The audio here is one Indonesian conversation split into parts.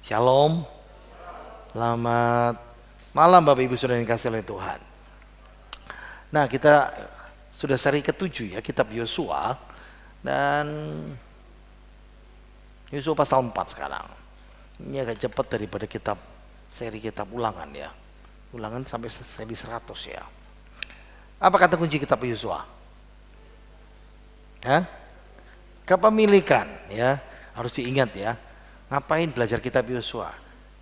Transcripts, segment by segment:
Shalom. Selamat malam Bapak Ibu Saudara yang dikasihi oleh Tuhan. Nah, kita sudah seri ke-7 ya, kitab Yosua. Dan Yosua pasal 4 sekarang. Ini agak cepat daripada seri kitab Ulangan ya. Ulangan sampai seri 100 ya. Apa kata kunci kitab Yosua? Kepemilikan ya, harus diingat ya. Ngapain belajar kitab Yosua?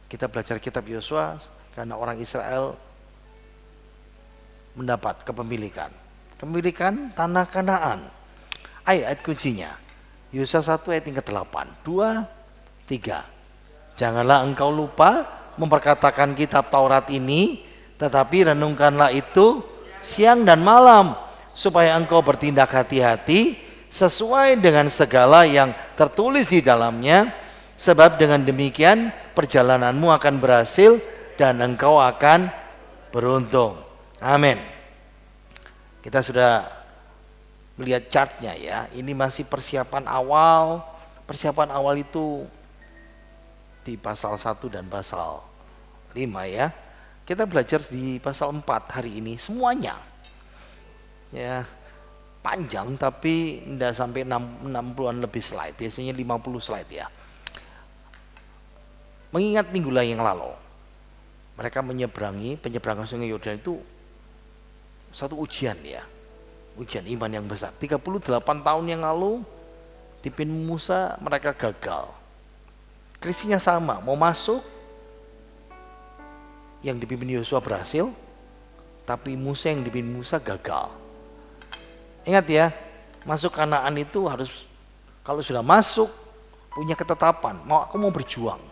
Kita belajar kitab Yosua karena orang Israel mendapat kepemilikan tanah Kanaan. Ayat kuncinya Yosua 1 ayat yang ke-8, 2, 3. Janganlah engkau lupa memperkatakan kitab Taurat ini, tetapi renungkanlah itu siang dan malam, supaya engkau bertindak hati-hati sesuai dengan segala yang tertulis di dalamnya. Sebab dengan demikian perjalananmu akan berhasil dan engkau akan beruntung. Amin. Kita sudah melihat chartnya ya. Ini masih persiapan awal. Persiapan awal itu di pasal 1 dan pasal 5 ya. Kita belajar di pasal 4 hari ini semuanya. Ya, panjang tapi tidak sampai 60-an lebih slide. Biasanya 50 slide ya. Mengingat minggu yang lalu mereka penyeberangan sungai Yordan itu satu ujian ya, ujian iman yang besar. 38 tahun yang lalu dipimpin Musa mereka gagal. Kristinya sama, mau masuk, yang dipimpin Yosua berhasil, tapi Musa yang dipimpin Musa gagal. Ingat ya, masuk Kanaan itu harus, kalau sudah masuk punya ketetapan, aku mau berjuang.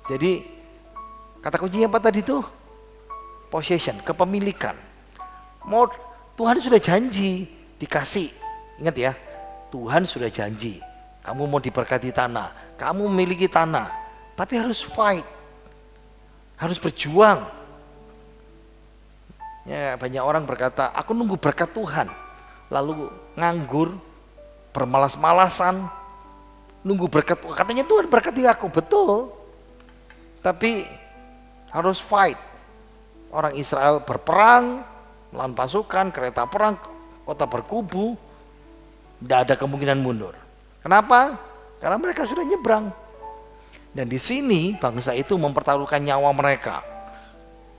Jadi kata kuncinya apa tadi tuh? Possession, kepemilikan. Tuhan sudah janji dikasih. Ingat ya, Tuhan sudah janji. Kamu mau diberkati tanah, kamu memiliki tanah, tapi harus fight, harus berjuang. Ya, banyak orang berkata, aku nunggu berkat Tuhan, lalu nganggur, bermalas-malasan, nunggu berkat. Katanya Tuhan berkati aku, betul. Tapi harus fight. Orang Israel berperang, melawan pasukan, kereta perang, kota berkubu, tidak ada kemungkinan mundur. Kenapa? Karena mereka sudah nyebrang. Dan di sini bangsa itu mempertaruhkan nyawa mereka,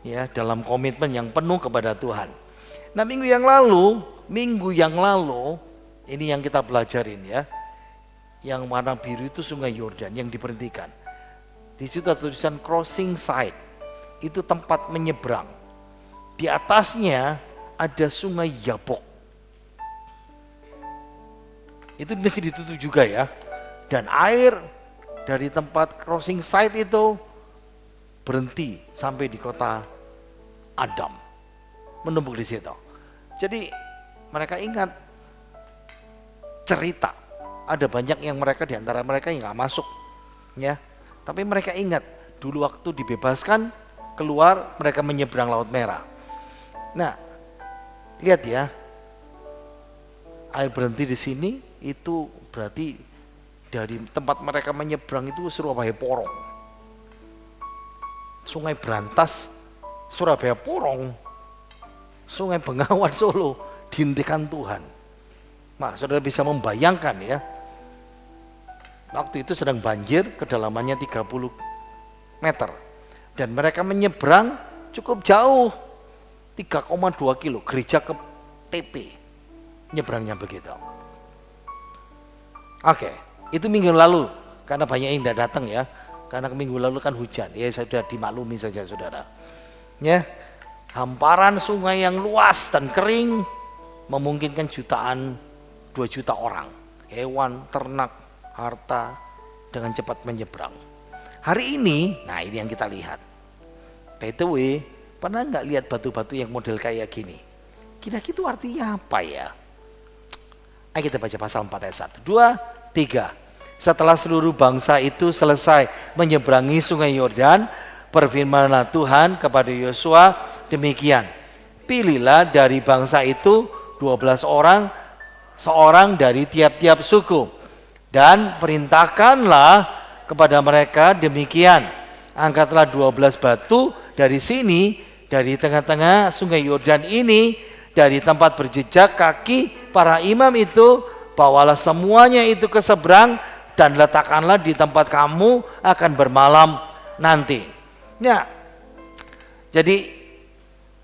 ya, dalam komitmen yang penuh kepada Tuhan. Nah, minggu yang lalu, ini yang kita pelajarin ya, yang warna biru itu sungai Yordan yang diberhentikan. Di situ ada tulisan crossing site, itu tempat menyeberang. Di atasnya ada sungai Yabok. Itu mesti ditutup juga ya. Dan air dari tempat crossing site itu berhenti sampai di kota Adam, menumpuk di situ. Jadi mereka ingat cerita, ada banyak yang mereka di antara mereka yang nggak masuk, ya. Tapi mereka ingat dulu waktu dibebaskan keluar, mereka menyeberang Laut Merah. Nah, lihat ya, air berhenti di sini itu berarti dari tempat mereka menyeberang itu Surabaya Porong, Sungai Brantas, Surabaya Porong, Sungai Bengawan Solo, dihentikan Tuhan. Nah, saudara bisa membayangkan ya, waktu itu sedang banjir, kedalamannya 30 meter. Dan mereka menyeberang cukup jauh, 3,2 kilo, gereja ke TP. Nyebrangnya begitu. Oke, itu minggu lalu, karena banyak yang tidak datang ya. Karena minggu lalu kan hujan, ya sudah dimaklumi saja saudara. Ya, hamparan sungai yang luas dan kering, memungkinkan 2 juta orang. Hewan, ternak, harta dengan cepat menyeberang. Hari ini, nah ini yang kita lihat. By the way, pernah nggak lihat batu-batu yang model kayak gini? Kira-kira itu artinya apa ya? Ayo kita baca pasal 4 ayat 1, 2, 3. Setelah seluruh bangsa itu selesai menyeberangi sungai Yordan, berfirmanlah Tuhan kepada Yosua demikian. Pilihlah dari bangsa itu 12 orang, seorang dari tiap-tiap suku. Dan perintahkanlah kepada mereka demikian, angkatlah 12 batu dari sini, dari tengah-tengah sungai Yordan ini, dari tempat berjejak kaki para imam itu, bawalah semuanya itu ke seberang dan letakkanlah di tempat kamu akan bermalam nanti. Ya, jadi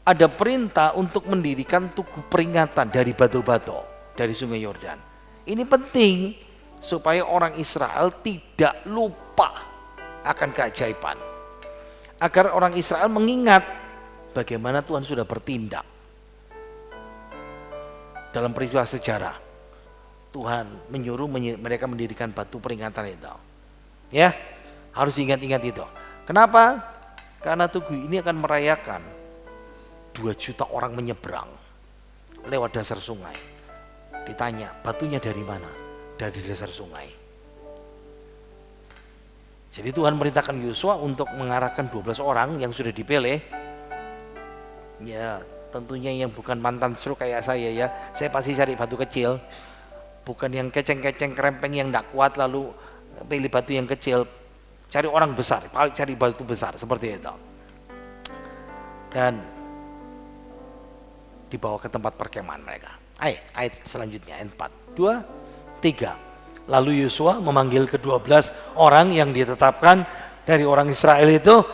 ada perintah untuk mendirikan tugu peringatan dari batu-batu dari sungai Yordan. Ini penting supaya orang Israel tidak lupa akan keajaiban. Agar orang Israel mengingat bagaimana Tuhan sudah bertindak dalam peristiwa sejarah. Tuhan menyuruh mereka mendirikan batu peringatan itu. Ya, harus ingat-ingat itu. Kenapa? Karena tugu ini akan merayakan 2 juta orang menyeberang lewat dasar sungai. Ditanya, batunya dari mana? Dari dasar sungai. Jadi Tuhan merintahkan Yosua untuk mengarahkan 12 orang yang sudah dipilih. Ya, tentunya yang bukan mantan seru kayak saya ya. Saya pasti cari batu kecil. Bukan yang keceng-keceng kerempeng yang tidak kuat lalu pilih batu yang kecil. Cari orang besar, cari batu besar seperti itu. Dan dibawa ke tempat perkemahan mereka. Ayat selanjutnya, ayat 4, 2, 3. Lalu Yosua memanggil ke-12 orang yang ditetapkan dari orang Israel itu,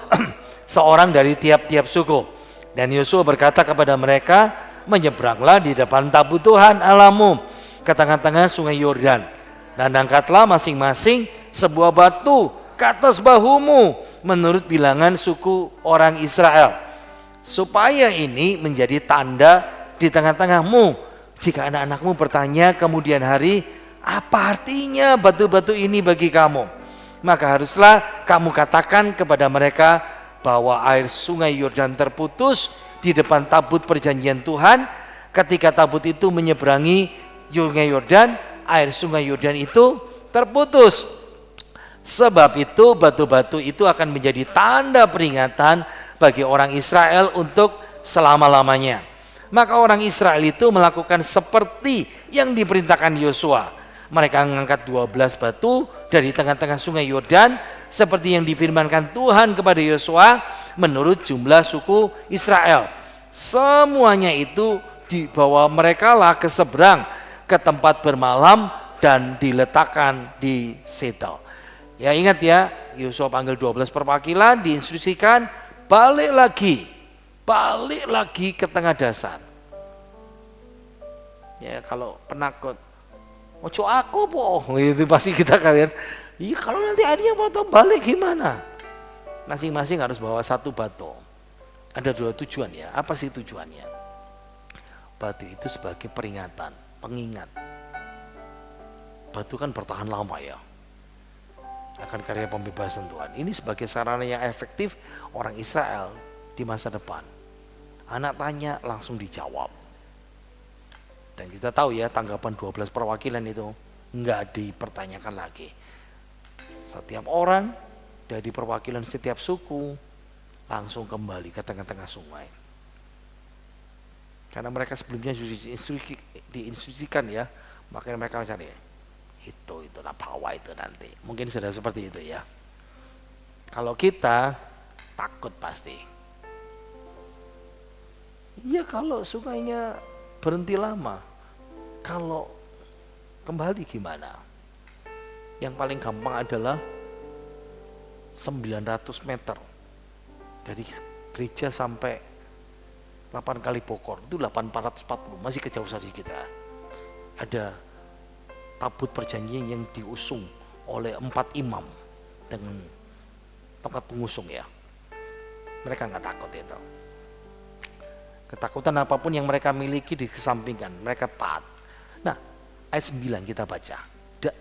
seorang dari tiap-tiap suku. Dan Yosua berkata kepada mereka, menyeberanglah di depan tabut Tuhan Allahmu ke tengah-tengah sungai Yordan, dan angkatlah masing-masing sebuah batu ke atas bahumu menurut bilangan suku orang Israel, supaya ini menjadi tanda di tengah-tengahmu. Jika anak-anakmu bertanya kemudian hari, apa artinya batu-batu ini bagi kamu, maka haruslah kamu katakan kepada mereka bahwa air sungai Yordan terputus di depan tabut perjanjian Tuhan. Ketika tabut itu menyeberangi sungai Yordan, air sungai Yordan itu terputus. Sebab itu batu-batu itu akan menjadi tanda peringatan bagi orang Israel untuk selama-lamanya. Maka orang Israel itu melakukan seperti yang diperintahkan Yosua. Mereka mengangkat 12 batu dari tengah-tengah sungai Yordan seperti yang difirmankan Tuhan kepada Yosua menurut jumlah suku Israel. Semuanya itu dibawa merekalah ke seberang ke tempat bermalam dan diletakkan di situ. Ya, ingat ya, Yosua panggil 12 perwakilan, diinstruksikan balik lagi ke tengah dasar. Ya, kalau penakut, ojo aku po, itu pasti kita kalian. Iya, kalau nanti airnya potong balik gimana? Masing-masing harus bawa satu batu. Ada 2 tujuan ya. Apa sih tujuannya? Batu itu sebagai peringatan, pengingat. Batu kan bertahan lama ya, akan karya pembebasan Tuhan. Ini sebagai sarana yang efektif orang Israel di masa depan. Anak tanya langsung dijawab. Dan kita tahu ya, tanggapan 12 perwakilan itu enggak dipertanyakan lagi. Setiap orang dari perwakilan setiap suku langsung kembali ke tengah-tengah sungai. Karena mereka sebelumnya diinstruksikan ya, makanya mereka mencari itu bawa itu nanti. Mungkin sudah seperti itu ya. Kalau kita takut pasti. Iya, kalau sungainya berhenti lama, kalau kembali gimana? Yang paling gampang adalah 900 meter dari gereja sampai 8 kali Bokor, itu 840, masih kejauhan sedikit ya. Ada tabut perjanjian yang diusung oleh 4 imam dengan tongkat pengusung ya. Mereka nggak takut itu. Ketakutan apapun yang mereka miliki dikesampingkan, mereka taat. Nah, ayat 9 kita baca.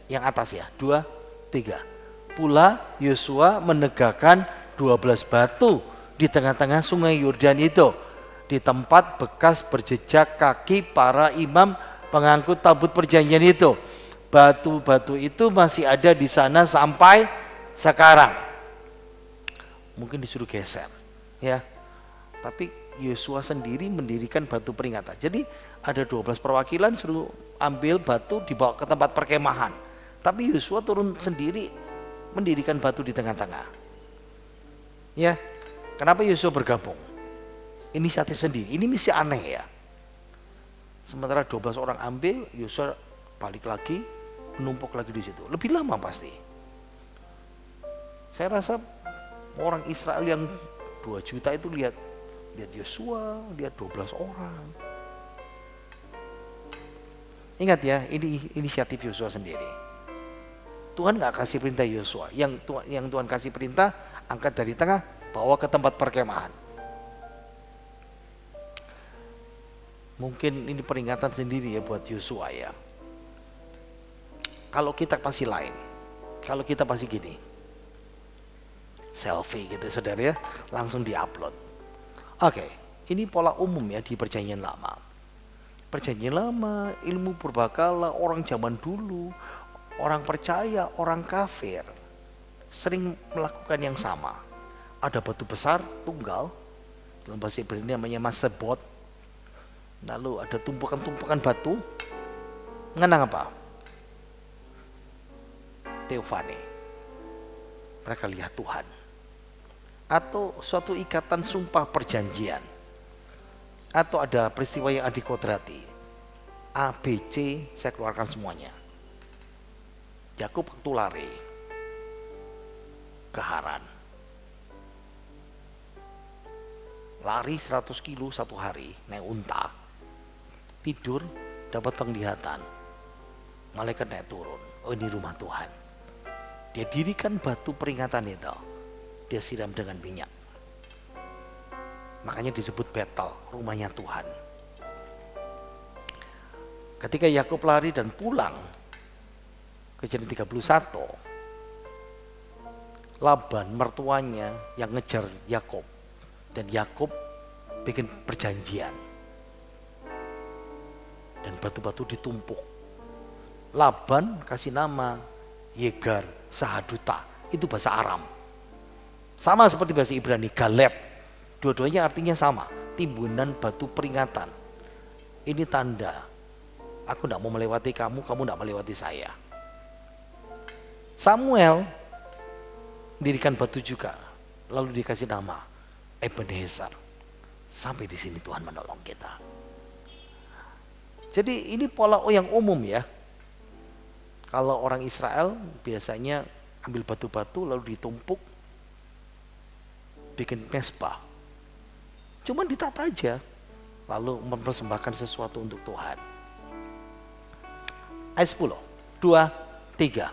Yang atas ya, 2, 3. Pula Yosua menegakkan 12 batu di tengah-tengah sungai Yordan itu, di tempat bekas berjejak kaki para imam pengangkut tabut perjanjian itu. Batu-batu itu masih ada di sana sampai sekarang. Mungkin disuruh geser ya. Tapi Yosua sendiri mendirikan batu peringatan. Jadi ada 12 perwakilan suruh ambil batu dibawa ke tempat perkemahan. Tapi Yosua turun sendiri mendirikan batu di tengah-tengah. Ya, kenapa Yosua bergabung? Inisiatif sendiri. Ini misi aneh ya. Sementara 12 orang ambil, Yosua balik lagi, menumpuk lagi di situ. Lebih lama pasti. Saya rasa orang Israel yang 2 juta itu lihat Yosua, lihat 12 orang. Ingat ya, ini inisiatif Yosua sendiri. Tuhan gak kasih perintah Yosua. Yang Tuhan kasih perintah, angkat dari tengah, bawa ke tempat perkemahan. Mungkin ini peringatan sendiri ya buat Yosua ya. Kalau kita pasti lain. Kalau kita pasti gini. Selfie gitu saudara ya, langsung diupload. Oke, ini pola umum ya di Perjanjian Lama. Perjanjian Lama, ilmu purbakala, orang zaman dulu, orang percaya, orang kafir sering melakukan yang sama. Ada batu besar tunggal, dalam bahasa Ibrani namanya masebot. Lalu ada tumpukan-tumpukan batu. Ngenang apa? Teofani. Mereka lihat Tuhan. Atau suatu ikatan sumpah perjanjian. Atau ada peristiwa yang adikodrati. A, B, C, saya keluarkan semuanya. Yakub waktu lari ke Haran. Lari 100 kilo satu hari, naik unta. Tidur, dapat penglihatan. Malaikat naik turun. Oh, ini rumah Tuhan. Dia dirikan batu peringatan itu. Dia siram dengan minyak. Makanya disebut Betel, rumahnya Tuhan. Ketika Yakub lari dan pulang, Kejadian 31, Laban mertuanya yang ngejar Yakub, dan Yakub bikin perjanjian. Dan batu-batu ditumpuk. Laban kasih nama Yegar Sahaduta, itu bahasa Aram. Sama seperti bahasa Ibrani, Galeb. Dua-duanya artinya sama, timbunan batu peringatan. Ini tanda, aku tidak mau melewati kamu, kamu tidak melewati saya. Samuel mendirikan batu juga, lalu dikasih nama Ebenezer. Sampai di sini Tuhan menolong kita. Jadi ini pola yang umum ya. Kalau orang Israel biasanya ambil batu-batu lalu ditumpuk, bikin mesbah. Cuma ditata aja, lalu mempersembahkan sesuatu untuk Tuhan. Ayat 10, 2, 3.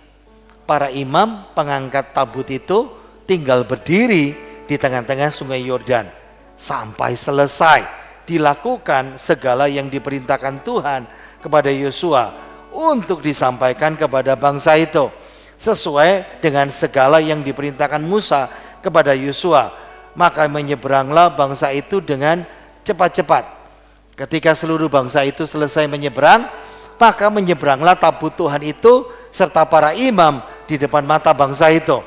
Para imam pengangkat tabut itu tinggal berdiri di tengah-tengah sungai Yordan sampai selesai dilakukan segala yang diperintahkan Tuhan kepada Yosua untuk disampaikan kepada bangsa itu, sesuai dengan segala yang diperintahkan Musa kepada Yosua. Maka menyeberanglah bangsa itu dengan cepat-cepat. Ketika seluruh bangsa itu selesai menyeberang, maka menyeberanglah tabut Tuhan itu serta para imam di depan mata bangsa itu.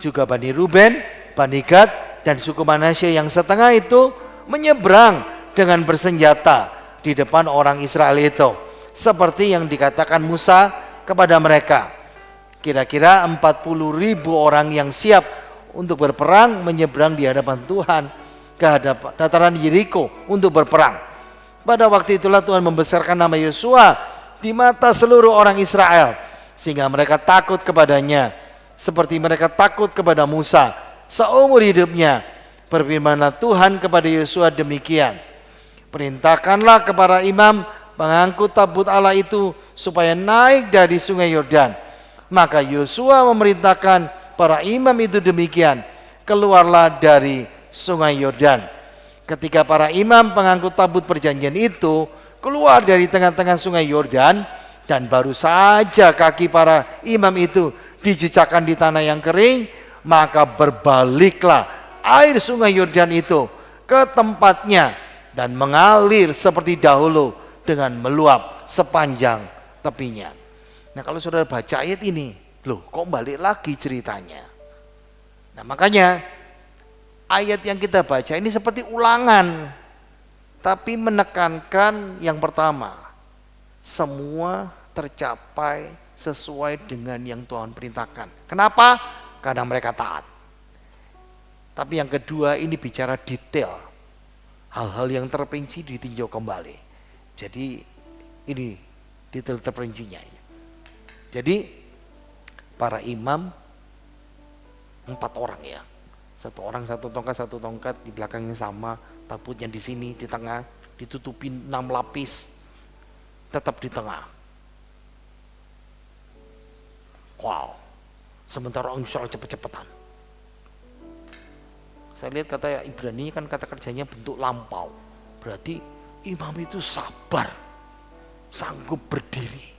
Juga Bani Ruben, Bani Gad, dan suku Manasye yang setengah itu menyeberang dengan bersenjata di depan orang Israel itu, seperti yang dikatakan Musa kepada mereka. Kira-kira 40.000 orang yang siap untuk berperang menyeberang di hadapan Tuhan ke hadapan dataran Yeriko untuk berperang. Pada waktu itulah Tuhan membesarkan nama Yosua di mata seluruh orang Israel, sehingga mereka takut kepadanya seperti mereka takut kepada Musa seumur hidupnya. Berfirmanlah Tuhan kepada Yosua demikian, perintahkanlah kepada imam pengangkut tabut Allah itu supaya naik dari sungai Yordan. Maka Yosua memerintahkan para imam itu demikian, keluarlah dari sungai Yordan. Ketika para imam pengangkut tabut perjanjian itu keluar dari tengah-tengah sungai Yordan, dan baru saja kaki para imam itu dijejakkan di tanah yang kering, maka berbaliklah air sungai Yordan itu ke tempatnya dan mengalir seperti dahulu dengan meluap sepanjang tepinya. Nah, kalau saudara baca ayat ini, loh kok balik lagi ceritanya? Nah, makanya ayat yang kita baca ini seperti ulangan, tapi menekankan yang pertama, semua tercapai sesuai dengan yang Tuhan perintahkan. Kenapa? karena mereka taat. Tapi yang kedua ini bicara detail, hal-hal yang terperinci ditinjau kembali. Jadi ini detail terperincinya. Jadi para imam 4 orang ya, 1 orang 1 tongkat, di belakangnya sama, tabutnya di sini, di tengah, ditutupin 6 lapis, tetap di tengah. Wow, sementara orang Israel cepet-cepetan. Saya lihat kata Ibrani kan kata kerjanya bentuk lampau, berarti imam itu sabar, sanggup berdiri.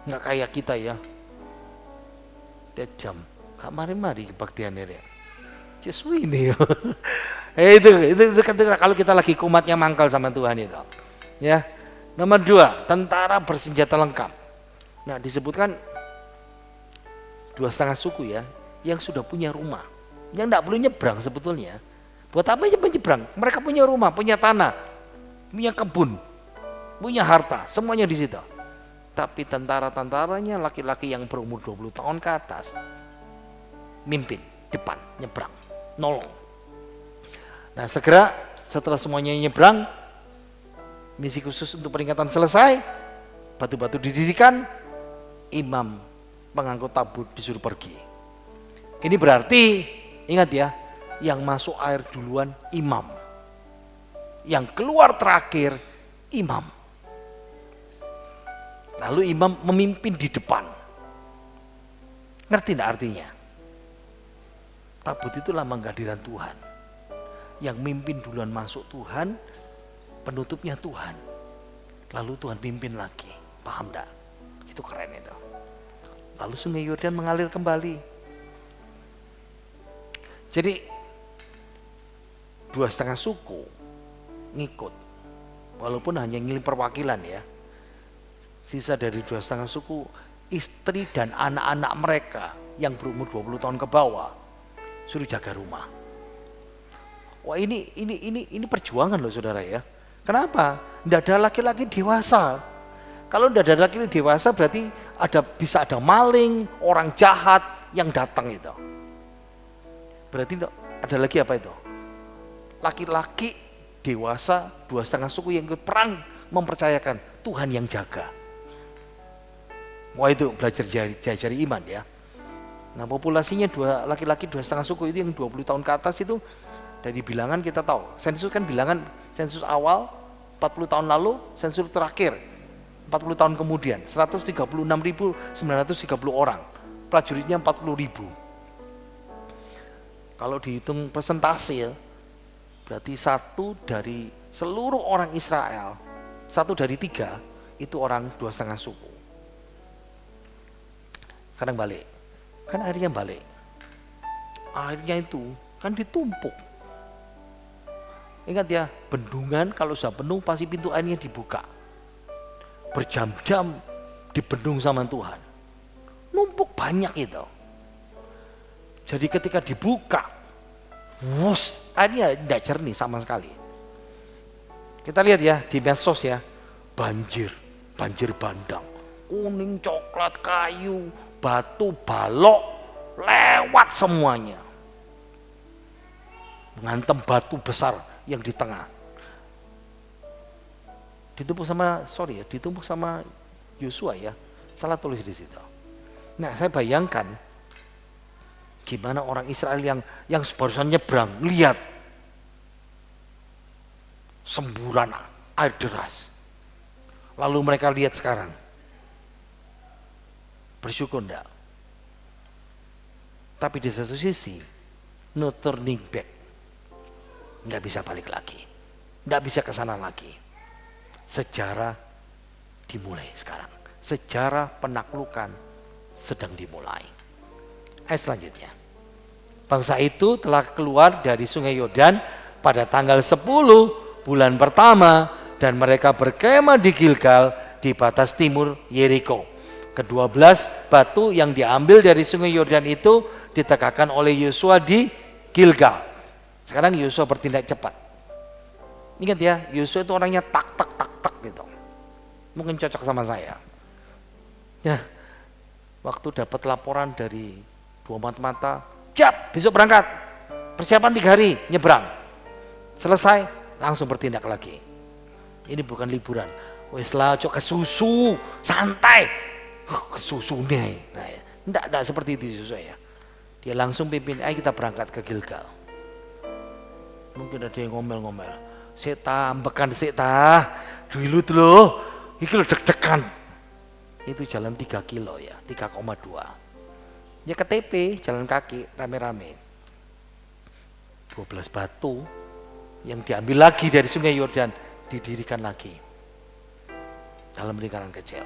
Nggak kayak kita ya, dia jam, kak mari-mari kebaktian ya, Ciswi ini. itu kalau kita lagi kumatnya mangkal sama Tuhan itu. Ya, nomor 2, tentara bersenjata lengkap. Nah disebutkan 2,5 suku ya, yang sudah punya rumah, yang nggak perlu nyebrang sebetulnya. Buat apa aja menyebrang? Mereka punya rumah, punya tanah, punya kebun, punya harta, semuanya di situ. Tapi tentara-tentaranya laki-laki yang berumur 20 tahun ke atas, mimpin depan, nyebrang, nolong. Nah segera setelah semuanya nyebrang, misi khusus untuk peringatan selesai, batu-batu didirikan, imam pengangkut tabut disuruh pergi. Ini berarti, ingat ya, yang masuk air duluan imam, yang keluar terakhir imam. Lalu imam memimpin di depan. Ngerti enggak artinya? Tabut itu lambang kehadiran Tuhan. Yang mimpin duluan masuk Tuhan, penutupnya Tuhan. Lalu Tuhan pimpin lagi. Paham enggak? Itu keren itu. Lalu Sungai Yordan mengalir kembali. Jadi 2,5 suku ngikut, walaupun hanya ngiling perwakilan ya. Sisa dari 2,5 suku, istri dan anak-anak mereka yang berumur 20 tahun ke bawah suruh jaga rumah. Wah ini perjuangan loh saudara ya. Kenapa? Tidak ada laki-laki dewasa. Kalau tidak ada laki-laki dewasa berarti bisa ada maling, orang jahat yang datang itu. Berarti ada lagi apa itu? Laki-laki dewasa 2,5 suku yang ikut perang mempercayakan Tuhan yang jaga. Wah itu belajar jari iman ya. Nah populasinya laki-laki 2,5 suku itu yang 20 tahun ke atas itu dari bilangan kita tahu. Sensus kan bilangan sensus awal 40 tahun lalu, sensus terakhir 40 tahun kemudian 136.930 orang. Prajuritnya 40.000. Kalau dihitung persentase berarti 1 dari seluruh orang Israel, 1 dari 3 itu orang 2,5 suku. Sekarang balik, kan airnya balik. Airnya itu kan ditumpuk. Ingat ya, bendungan kalau sudah penuh pasti pintu airnya dibuka. Berjam-jam dibendung sama Tuhan. Numpuk banyak itu. Jadi ketika dibuka, airnya tidak jernih sama sekali. Kita lihat ya di medsos ya, banjir bandang, kuning, coklat, kayu, batu, balok, lewat semuanya. Menghantam batu besar yang di tengah. Ditumpuk sama Yosua ya. Salah tulis di situ. Nah, saya bayangkan gimana orang Israel yang barusan nyebrang, lihat semburan air deras. Lalu mereka lihat sekarang. Bersyukur enggak? Tapi di satu sisi no turning back. Enggak bisa balik lagi. Enggak bisa ke sana lagi. Sejarah dimulai sekarang. Sejarah penaklukan sedang dimulai. Ayat selanjutnya. Bangsa itu telah keluar dari Sungai Yordan pada tanggal 10 bulan pertama dan mereka berkemah di Gilgal di batas timur Yeriko. Ke-12 batu yang diambil dari Sungai Yordan itu ditegakkan oleh Yosua di Gilgal. Sekarang Yosua bertindak cepat. Ingat ya, Yosua itu orangnya tak gitu. Mungkin cocok sama saya. Ya. Waktu dapat laporan dari dua mata, siap besok berangkat, persiapan 3 hari nyebrang, selesai langsung bertindak lagi. Ini bukan liburan, wis lah cok kesusu santai, kesusu nih. Nah, enggak seperti itu ya. Dia langsung pimpin, ayo kita berangkat ke Gilgal. Mungkin ada yang ngomel-ngomel, seta ambekan seta dulu loh, iki lo deg-degan. Itu jalan 3 kilo ya, 3,2. Ya ke TP, jalan kaki rame-rame. 12 batu yang diambil lagi dari Sungai Yordan, didirikan lagi dalam lingkaran kecil.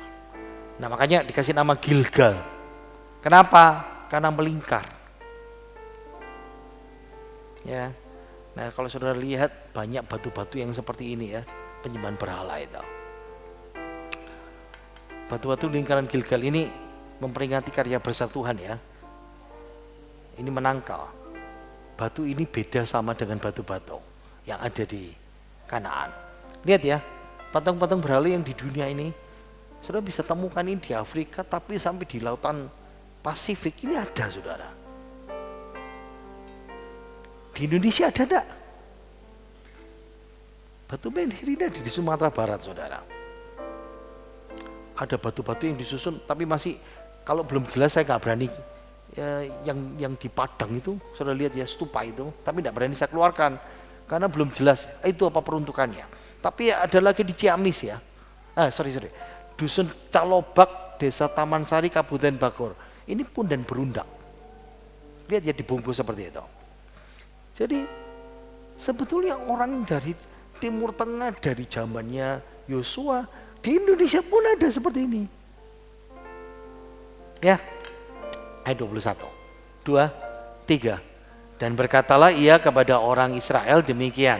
Nah makanya dikasih nama Gilgal. Kenapa? Karena melingkar. Ya. Nah kalau saudara lihat banyak batu-batu yang seperti ini ya, penyembahan berhala itu. Batu-batu lingkaran Gilgal ini memperingati karya besar Tuhan ya. Ini menangkal. Batu ini beda sama dengan batu-batu yang ada di Kanaan. Lihat ya, patung-patung berhala yang di dunia ini, saudara bisa temukan ini di Afrika, tapi sampai di lautan Pasifik ini ada saudara. Di Indonesia ada enggak? Batu menhir ini ada di Sumatera Barat saudara. Ada batu-batu yang disusun, tapi masih kalau belum jelas saya nggak berani. Ya, yang di Padang itu, saudara lihat ya stupa itu, tapi tidak berani saya keluarkan karena belum jelas itu apa peruntukannya. Tapi ada lagi di Ciamis ya, Dusun Calobak, Desa Taman Sari, Kabupaten Bogor. Ini pun dan berundak. Lihat ya dibungkus seperti itu. Jadi sebetulnya orang dari Timur Tengah dari zamannya Yosua di Indonesia pun ada seperti ini. Ya. Ayat 21, 2, 3. Dan berkatalah ia kepada orang Israel demikian.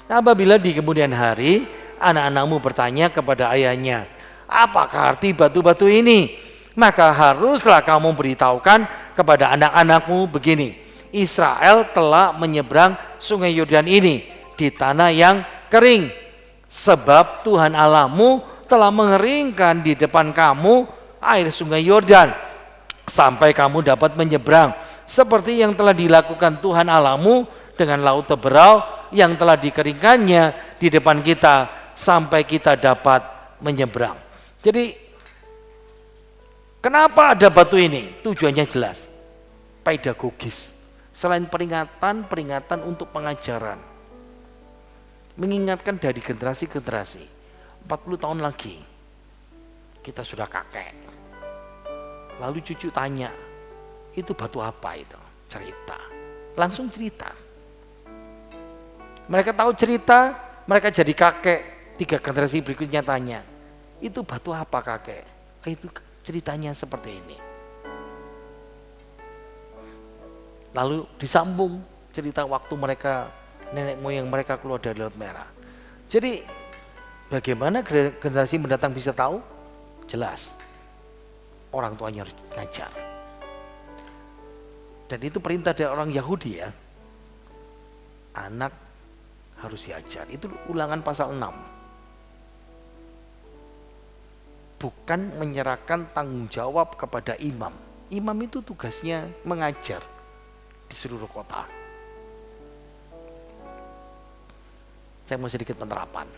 Apabila di kemudian hari anak-anakmu bertanya kepada ayahnya, apakah arti batu-batu ini? Maka haruslah kamu beritahukan kepada anak-anakmu begini. Israel telah menyeberang Sungai Yordan ini di tanah yang kering. Sebab Tuhan Allahmu telah mengeringkan di depan kamu air Sungai Yordan. Sampai kamu dapat menyeberang seperti yang telah dilakukan Tuhan Allahmu dengan laut Teberau yang telah dikeringkannya di depan kita sampai kita dapat menyeberang. Jadi kenapa ada batu ini? Tujuannya jelas, pedagogis. Selain peringatan untuk pengajaran, mengingatkan dari generasi ke generasi. 40 tahun lagi kita sudah kakek. Lalu cucu tanya, itu batu apa itu? Cerita. Langsung cerita. Mereka tahu cerita, mereka jadi kakek. 3 generasi berikutnya tanya, itu batu apa kakek? Itu ceritanya seperti ini. Lalu disambung cerita waktu mereka, nenek moyang mereka keluar dari Laut Merah. Jadi bagaimana generasi mendatang bisa tahu? Jelas. Orang tuanya harus ngajar. Dan itu perintah dari orang Yahudi ya. Anak harus diajar. Itu Ulangan pasal 6. Bukan menyerahkan tanggung jawab kepada imam. Imam itu tugasnya mengajar di seluruh kota. Saya mau sedikit penerapan.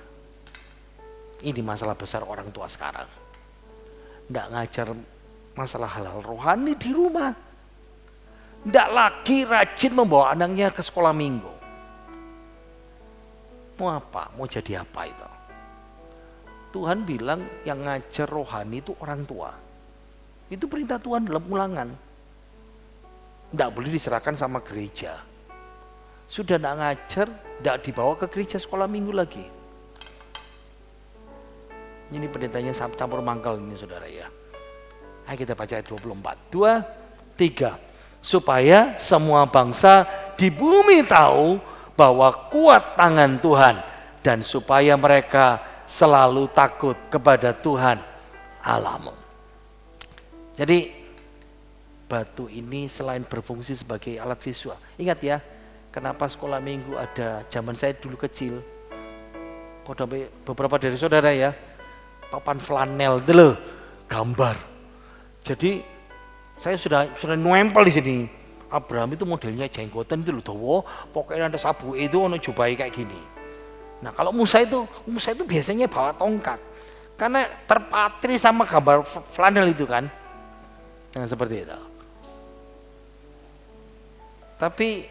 Ini masalah besar orang tua sekarang. Nggak ngajar masalah halal rohani di rumah. Tidak lagi rajin membawa anaknya ke sekolah minggu. Mau apa? Mau jadi apa itu? Tuhan bilang yang ngajar rohani itu orang tua. Itu perintah Tuhan dalam Ulangan. Tidak boleh diserahkan sama gereja. Sudah tidak ngajar, tidak dibawa ke gereja sekolah minggu lagi. Ini perintahnya campur mangkal ini saudara ya. Ayo kita baca ayat 24. 2, 3. Supaya semua bangsa di bumi tahu bahwa kuat tangan Tuhan. Dan supaya mereka selalu takut kepada Tuhan Allahmu. Jadi batu ini selain berfungsi sebagai alat visual. Ingat ya, kenapa sekolah minggu ada zaman saya dulu kecil. Beberapa dari saudara ya, papan flanel dulu, gambar. Jadi Saya sudah nempel di sini. Abraham itu modelnya jenggotan itu loh, dawa, pokoknya ada sabu itu ono jubai kayak gini. Nah kalau Musa itu biasanya bawa tongkat, karena terpatri sama gambar flanel itu kan, yang seperti itu. Tapi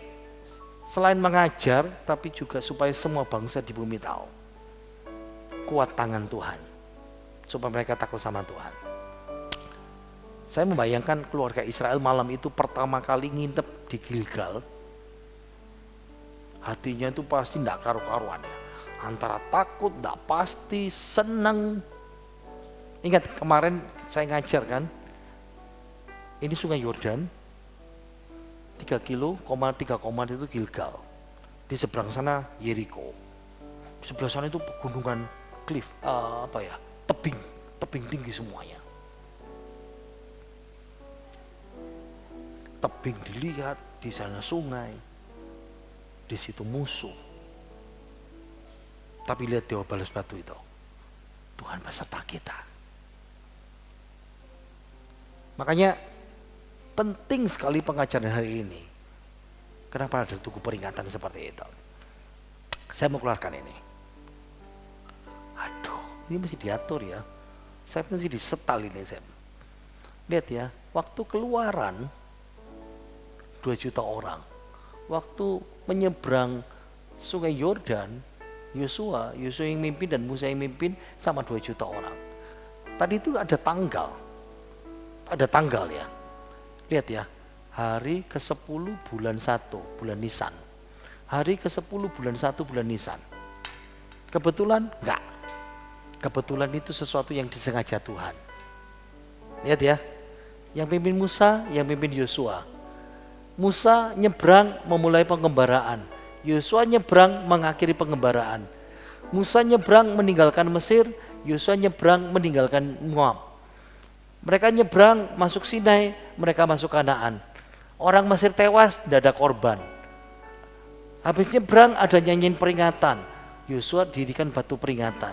selain mengajar, tapi juga supaya semua bangsa di bumi tahu kuat tangan Tuhan, supaya mereka takut sama Tuhan. Saya membayangkan keluarga Israel malam itu pertama kali ngintip di Gilgal, hatinya itu pasti tidak karu-karuan ya, antara takut, tidak pasti, senang. Ingat kemarin saya ngajar kan, ini sungai Yordan 3 kilo, 3 itu Gilgal, di seberang sana Yeriko, di sebelah sana itu pegunungan cliff, tebing tinggi semuanya. Tebing dilihat, di sana sungai, di situ musuh. Tapi lihat Dewa balas batu itu, Tuhan beserta kita. Makanya penting sekali pengajaran hari ini. Kenapa ada tugu peringatan seperti itu? Saya mau keluarkan ini. Aduh, ini mesti diatur ya. Saya mesti disetal ini. Lihat ya, waktu Keluaran 2 juta orang. Waktu menyeberang sungai Yordan, Yosua yang mimpin dan Musa yang mimpin sama 2 juta orang. Tadi itu ada tanggal ya. Lihat ya, hari ke-10 bulan 1, bulan Nisan. Hari ke-10 bulan 1, bulan Nisan. Kebetulan? Enggak. Kebetulan itu sesuatu yang disengaja Tuhan. Lihat ya, yang pimpin Musa, yang pimpin Yosua. Musa nyebrang memulai pengembaraan, Yosua nyebrang mengakhiri pengembaraan. Musa nyebrang meninggalkan Mesir, Yosua nyebrang meninggalkan Moab. Mereka nyebrang masuk Sinai, mereka masuk Kanaan. Orang Mesir tewas, tidak ada korban. Habis nyebrang ada nyanyiin peringatan, Yosua dirikan batu peringatan.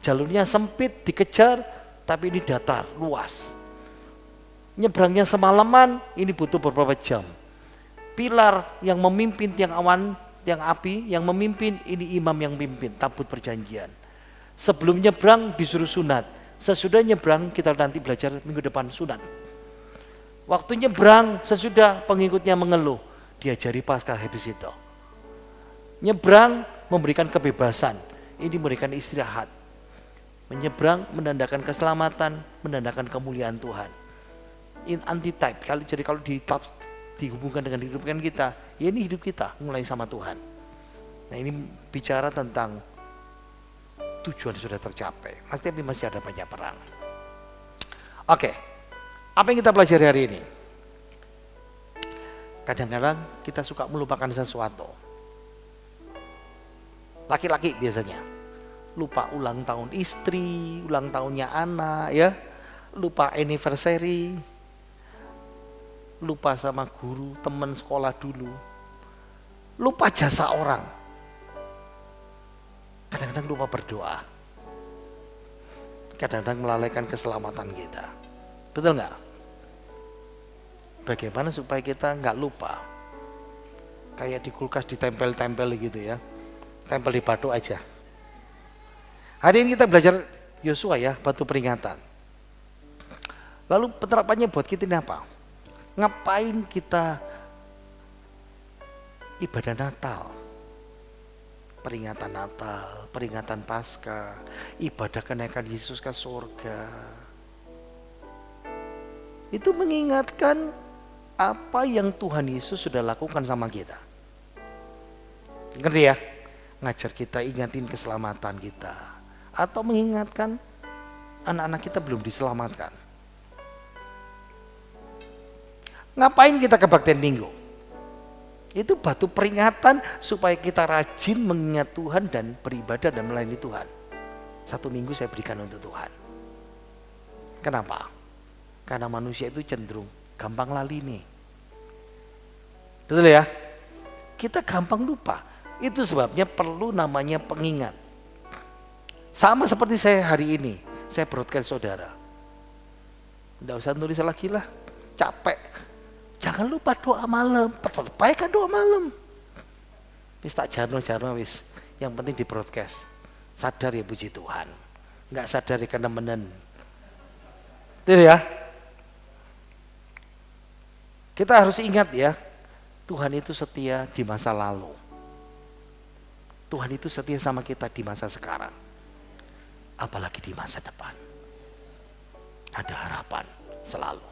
Jalurnya sempit, dikejar, tapi ini datar, luas. Nyebrangnya semalaman, ini butuh beberapa jam. Pilar yang memimpin tiang awan, tiang api yang memimpin, ini imam yang memimpin tabut perjanjian. Sebelum nyebrang disuruh sunat, sesudah nyebrang kita nanti belajar minggu depan sunat. Waktu nyebrang sesudah pengikutnya mengeluh, diajari Paskah habis itu. Nyebrang memberikan kebebasan, ini memberikan istirahat. Menyebrang menandakan keselamatan, menandakan kemuliaan Tuhan. In antitype, jadi kalau dihubungkan dengan kehidupan kita, ya ini hidup kita mulai sama Tuhan. Nah ini bicara tentang tujuan sudah tercapai, tapi masih ada banyak perang. Oke, apa yang kita pelajari hari ini? Kadang-kadang kita suka melupakan sesuatu. Laki-laki biasanya lupa ulang tahun istri, ulang tahunnya anak, ya, lupa anniversary, lupa sama guru, teman sekolah dulu, lupa jasa orang, kadang-kadang lupa berdoa, kadang-kadang melalaikan keselamatan kita. Betul nggak? Bagaimana supaya kita nggak lupa? Kayak di kulkas ditempel-tempel gitu ya, tempel di batu aja. Hari ini kita belajar Yosua ya, batu peringatan. Lalu penerapannya buat kita ini apa? Ngapain kita ibadah Natal, peringatan Natal, peringatan Paskah, ibadah kenaikan Yesus ke surga? Itu mengingatkan apa yang Tuhan Yesus sudah lakukan sama kita. Ngerti ya? Ngajar kita, ingatin keselamatan kita, atau mengingatkan anak-anak kita belum diselamatkan. Ngapain kita kebaktian minggu? Itu batu peringatan supaya kita rajin mengingat Tuhan dan beribadah dan melayani Tuhan. 1 minggu saya berikan untuk Tuhan. Kenapa? Karena manusia itu cenderung gampang lali nih. Betul ya? Kita gampang lupa. Itu sebabnya perlu namanya pengingat. Sama seperti saya hari ini, saya broadcast saudara. Tidak usah nulis lagi lah. capek. Jangan lupa doa malam, perbaikan doa malam. Wis tak jarno wis. Yang penting di broadcast. Sadar ya puji Tuhan. Enggak sadar ya karena menen. Itu ya. Kita harus ingat ya, Tuhan itu setia di masa lalu. Tuhan itu setia sama kita di masa sekarang. Apalagi di masa depan. Ada harapan selalu.